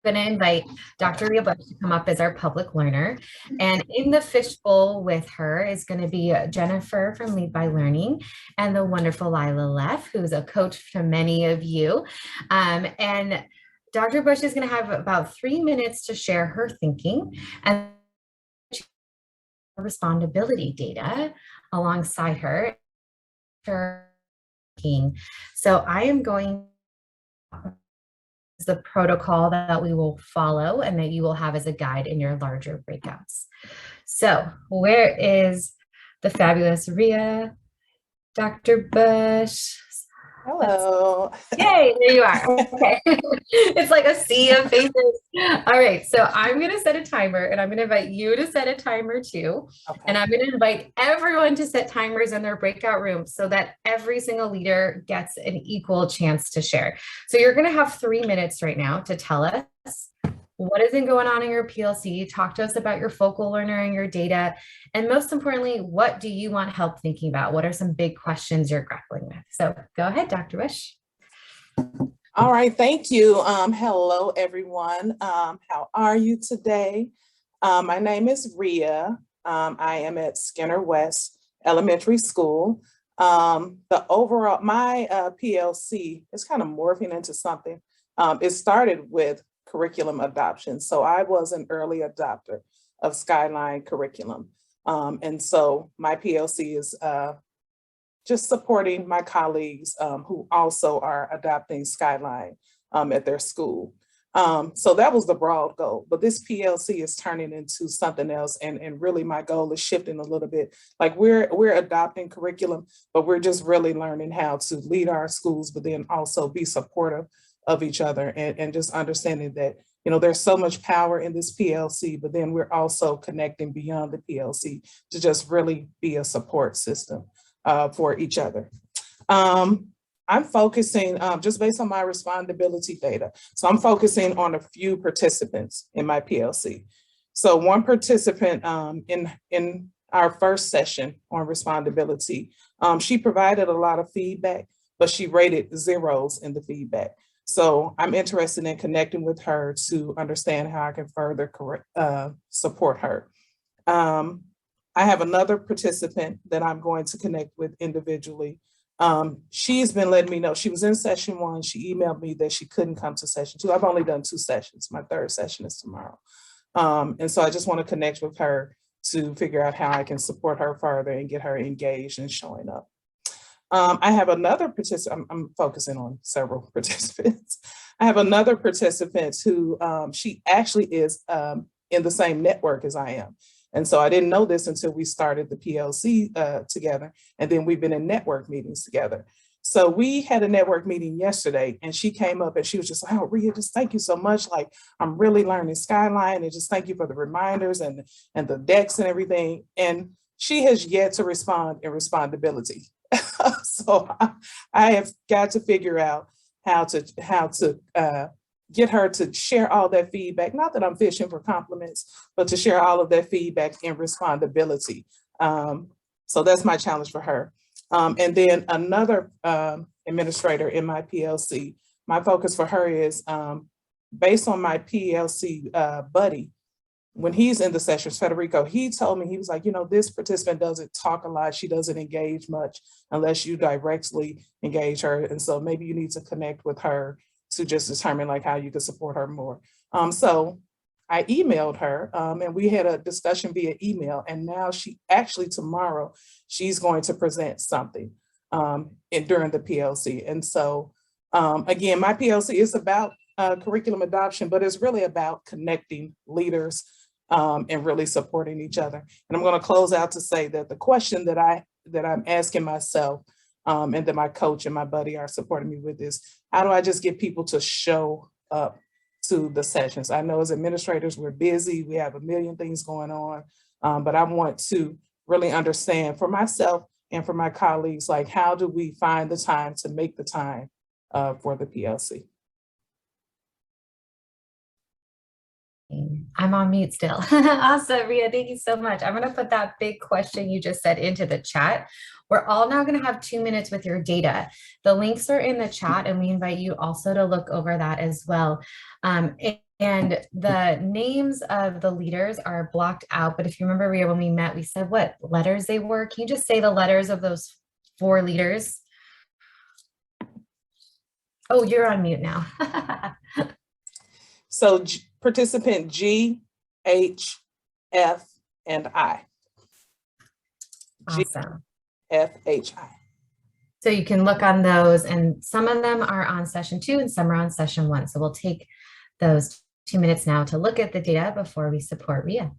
going to invite Dr. Rhea Bush to come up as our public learner. And in the fishbowl with her is going to be Jennifer from Lead by Learning and the wonderful Lila Leff, who's a coach to many of you. And Dr. Bush is going to have about 3 minutes to share her thinking and respondability data alongside her. So I am going the protocol that we will follow and that you will have as a guide in your larger breakouts. So where is the fabulous Rhea, Dr. Bush? Hello. Yay, there you are. Okay. It's like a sea of faces. All right, so I'm going to set a timer and I'm going to invite you to set a timer too. Okay. And I'm going to invite everyone to set timers in their breakout rooms so that every single leader gets an equal chance to share. So you're going to have 3 minutes right now to tell us what is going on in your PLC, talk to us about your focal learner and your data, and most importantly, what do you want help thinking about? What are some big questions you're grappling with? So go ahead, Dr. Bush. All right, thank you. Hello, everyone. How are you today? My name is Rhea. I am at Skinner West Elementary School. The overall, my PLC is kind of morphing into something. It started with curriculum adoption. So I was an early adopter of Skyline curriculum. And so my PLC is just supporting my colleagues who also are adopting Skyline at their school. So that was the broad goal, but this PLC is turning into something else. And really my goal is shifting a little bit. Like we're adopting curriculum, but we're just really learning how to lead our schools, but then also be supportive of each other and just understanding that, you know, there's so much power in this PLC, but then we're also connecting beyond the PLC to just really be a support system for each other. I'm focusing just based on my respondability data. So I'm focusing on a few participants in my PLC. So one participant in our first session on respondability, she provided a lot of feedback, but she rated zeros in the feedback. So I'm interested in connecting with her to understand how I can further support her. I have another participant that I'm going to connect with individually. She's been letting me know, she was in session 1, she emailed me that she couldn't come to session 2. I've only done 2 sessions. My 3rd session is tomorrow. And so I just want to connect with her to figure out how I can support her further and get her engaged and showing up. I have another participant, I'm focusing on several participants. I have another participant who she actually is in the same network as I am. And so I didn't know this until we started the PLC together. And then we've been in network meetings together. So we had a network meeting yesterday and she came up and she was just like, oh, Rhea, just thank you so much. Like, I'm really learning Skyline and just thank you for the reminders and the decks and everything. And she has yet to respond in respondability. So I have got to figure out how to get her to share all that feedback. Not that I'm fishing for compliments, but to share all of that feedback in respondability. So that's my challenge for her. And then another administrator in my PLC, my focus for her is based on my PLC buddy. When he's in the sessions, Federico, he told me, he was like, you know, this participant doesn't talk a lot. She doesn't engage much unless you directly engage her. And so maybe you need to connect with her to just determine like how you can support her more. So I emailed her and we had a discussion via email. And now she actually tomorrow, she's going to present something during the PLC. And so again, my PLC is about curriculum adoption, but it's really about connecting leaders and really supporting each other. And I'm going to close out to say that the question that I'm asking myself and that my coach and my buddy are supporting me with is, how do I just get people to show up to the sessions? I know as administrators, we're busy, we have a million things going on, but I want to really understand for myself and for my colleagues, like how do we find the time to make the time for the PLC? I'm on mute still. Awesome, Rhea, thank you so much. I'm going to put that big question you just said into the chat. We're all now going to have 2 minutes with your data. The links are in the chat and we invite you also to look over that as well. And the names of the leaders are blocked out. But if you remember, Rhea, when we met, we said what letters they were. Can you just say the letters of those 4 leaders? Oh, you're on mute now. So participant G, H, F, and I. G, Awesome. F, H, I. So you can look on those, and some of them are on session 2 and some are on session 1. So we'll take those 2 minutes now to look at the data before we support Rhea.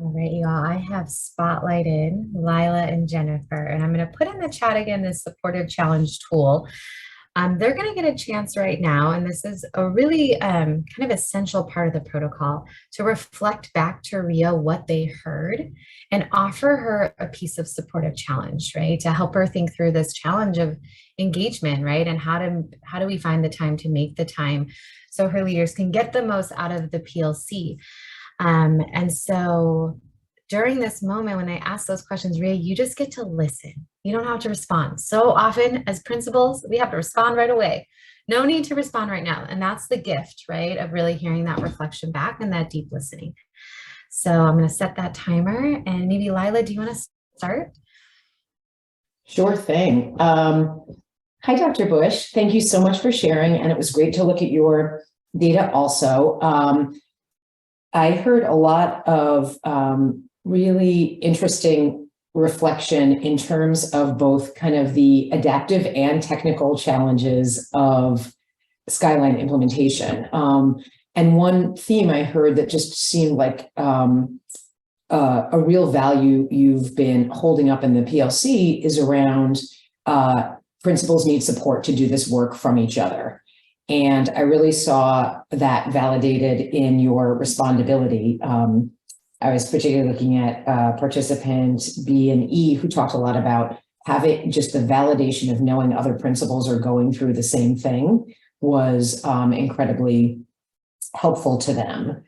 All right, y'all, I have spotlighted Lila and Jennifer, and I'm going to put in the chat again this supportive challenge tool. They're going to get a chance right now, and this is a really kind of essential part of the protocol, to reflect back to Rhea what they heard and offer her a piece of supportive challenge, right? To help her think through this challenge of engagement, right? And how do we find the time to make the time so her leaders can get the most out of the PLC. And so during this moment, when I ask those questions, Rhea, you just get to listen. You don't have to respond. So often as principals, we have to respond right away. No need to respond right now. And that's the gift, right, of really hearing that reflection back and that deep listening. So I'm going to set that timer, and maybe Lila, do you want to start? Sure thing. Hi, Dr. Bush. Thank you so much for sharing. And it was great to look at your data also. I heard a lot of really interesting reflection in terms of both kind of the adaptive and technical challenges of Skyline implementation. And one theme I heard that just seemed like a real value you've been holding up in the PLC is around principals need support to do this work from each other. And I really saw that validated in your respondability. I was particularly looking at participant B and E, who talked a lot about having just the validation of knowing other principals are going through the same thing was incredibly helpful to them.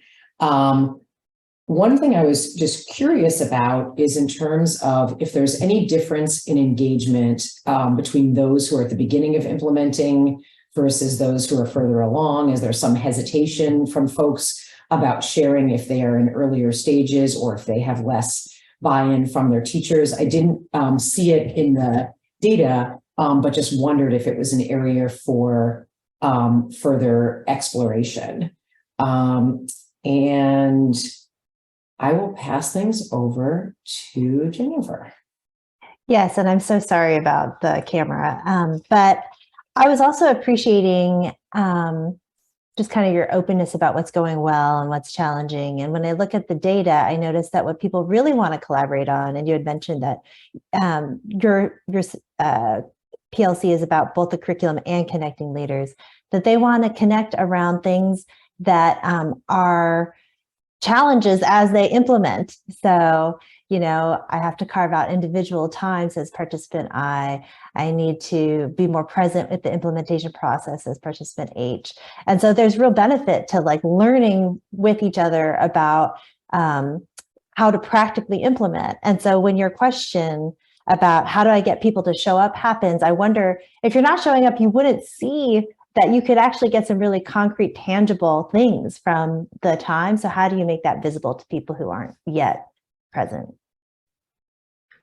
One thing I was just curious about is in terms of if there's any difference in engagement between those who are at the beginning of implementing versus those who are further along. Is there some hesitation from folks about sharing if they are in earlier stages or if they have less buy-in from their teachers? I didn't see it in the data, but just wondered if it was an area for further exploration. And I will pass things over to Jennifer. Yes, and I'm so sorry about the camera, but I was also appreciating just kind of your openness about what's going well and what's challenging. And when I look at the data, I noticed that what people really want to collaborate on, and you had mentioned that your PLC is about both the curriculum and connecting leaders, that they want to connect around things that are challenges as they implement. So I have to carve out individual times as participant I need to be more present with the implementation process as participant H. And so there's real benefit to like learning with each other about how to practically implement. And so when your question about how do I get people to show up happens, I wonder if you're not showing up, you wouldn't see that you could actually get some really concrete, tangible things from the time. So how do you make that visible to people who aren't yet present?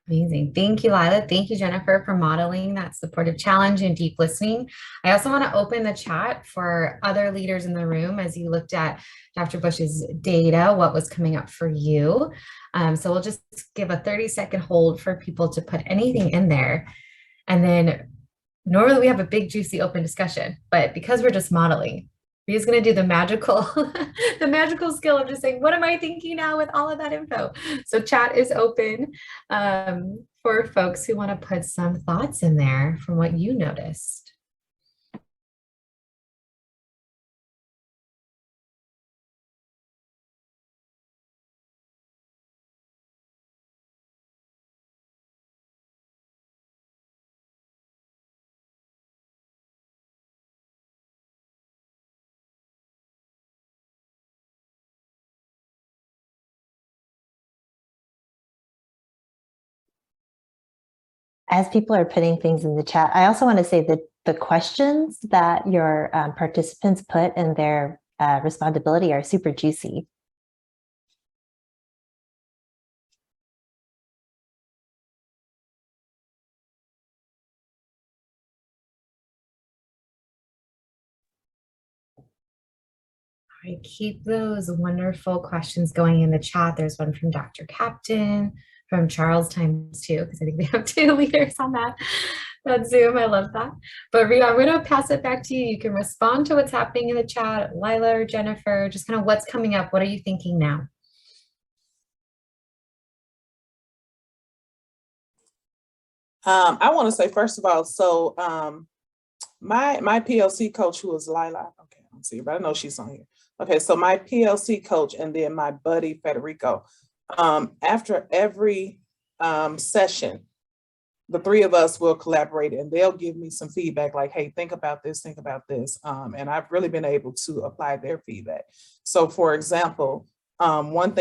Amazing. Thank you, Lila. Thank you, Jennifer, for modeling that supportive challenge and deep listening. I also want to open the chat for other leaders in the room as you looked at Dr. Bush's data, what was coming up for you. So we'll just give a 30-second hold for people to put anything in there. And then normally we have a big, juicy, open discussion, but because we're just modeling, we're just going to do the magical, the magical skill of just saying, what am I thinking now with all of that info? So chat is open for folks who want to put some thoughts in there from what you noticed. As people are putting things in the chat, I also want to say that the questions that your participants put in their respondability are super juicy. All right, keep those wonderful questions going in the chat. There's one from Dr. Captain, from Charles ×2, because I think we have 2 leaders on that Zoom. I love that. But Ria, I'm going to pass it back to you. You can respond to what's happening in the chat, Lila or Jennifer, just kind of what's coming up. What are you thinking now? I want to say, first of all, so my PLC coach, who is Lila, okay, I don't see her, but I know she's on here. Okay, so my PLC coach and then my buddy Federico, after every session, the 3 of us will collaborate and they'll give me some feedback like, hey, think about this, think about this. And I've really been able to apply their feedback. So for example, one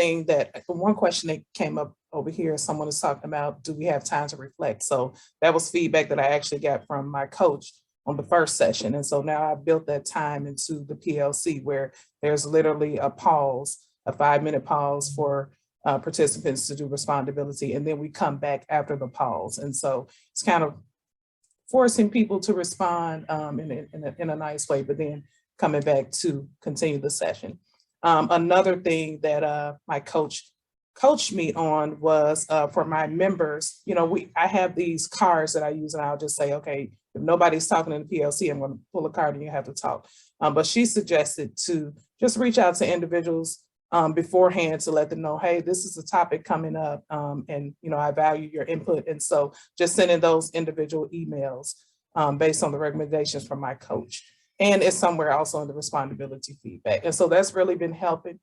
question that came up over here, someone is talking about, do we have time to reflect? So that was feedback that I actually got from my coach on the first session. And so now I've built that time into the PLC where there's literally a pause, a 5-minute pause for participants to do respondability. And then we come back after the pause. And so it's kind of forcing people to respond in a nice way, but then coming back to continue the session. Another thing that my coach coached me on was for my members, I have these cards that I use and I'll just say, okay, if nobody's talking in the PLC, I'm going to pull a card and you have to talk. But she suggested to just reach out to individuals beforehand to let them know, hey, this is a topic coming up and, I value your input. And so just sending those individual emails based on the recommendations from my coach. And it's somewhere also in the respondability feedback. And so that's really been helping.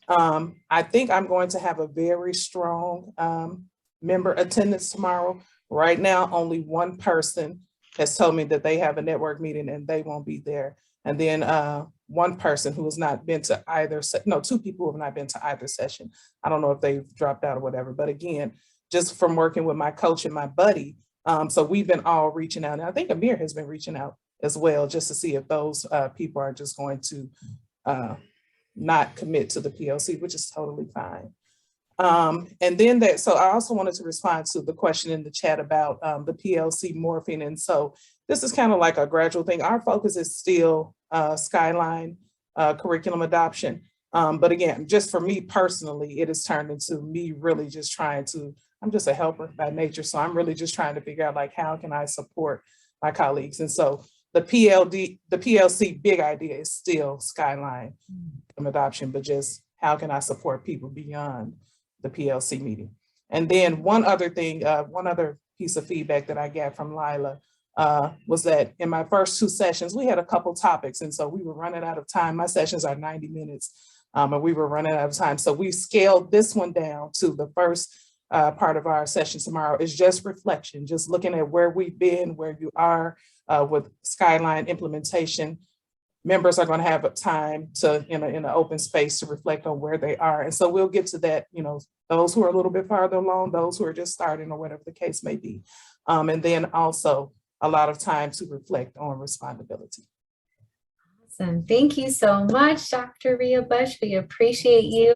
I think I'm going to have a very strong member attendance tomorrow. Right now, only one person has told me that they have a network meeting and they won't be there. And then one person who has not been to either, 2 people who have not been to either session. I don't know if they've dropped out or whatever, but again, just from working with my coach and my buddy. So we've been all reaching out. And I think Amir has been reaching out as well, just to see if those people are just going to not commit to the PLC, which is totally fine. And then so I also wanted to respond to the question in the chat about the PLC morphing. And so this is kind of like a gradual thing. Our focus is still Skyline curriculum adoption. But again, just for me personally, it has turned into me really just trying to, I'm just a helper by nature. So I'm really just trying to figure out like, how can I support my colleagues? And so the PLC big idea is still Skyline adoption, but just how can I support people beyond the PLC meeting? And then one other thing, one other piece of feedback that I got from Lila was that in my first 2 sessions, we had a couple topics. And so we were running out of time. My sessions are 90 minutes and we were running out of time. So we scaled this one down to the first part of our session tomorrow is just reflection, just looking at where we've been, where you are with Skyline implementation. Members are going to have a time to, in an open space to reflect on where they are. And so we'll get to that, those who are a little bit farther along, those who are just starting or whatever the case may be. And then also a lot of time to reflect on respondability. Awesome. Thank you so much, Dr. Rhea Bush. We appreciate you.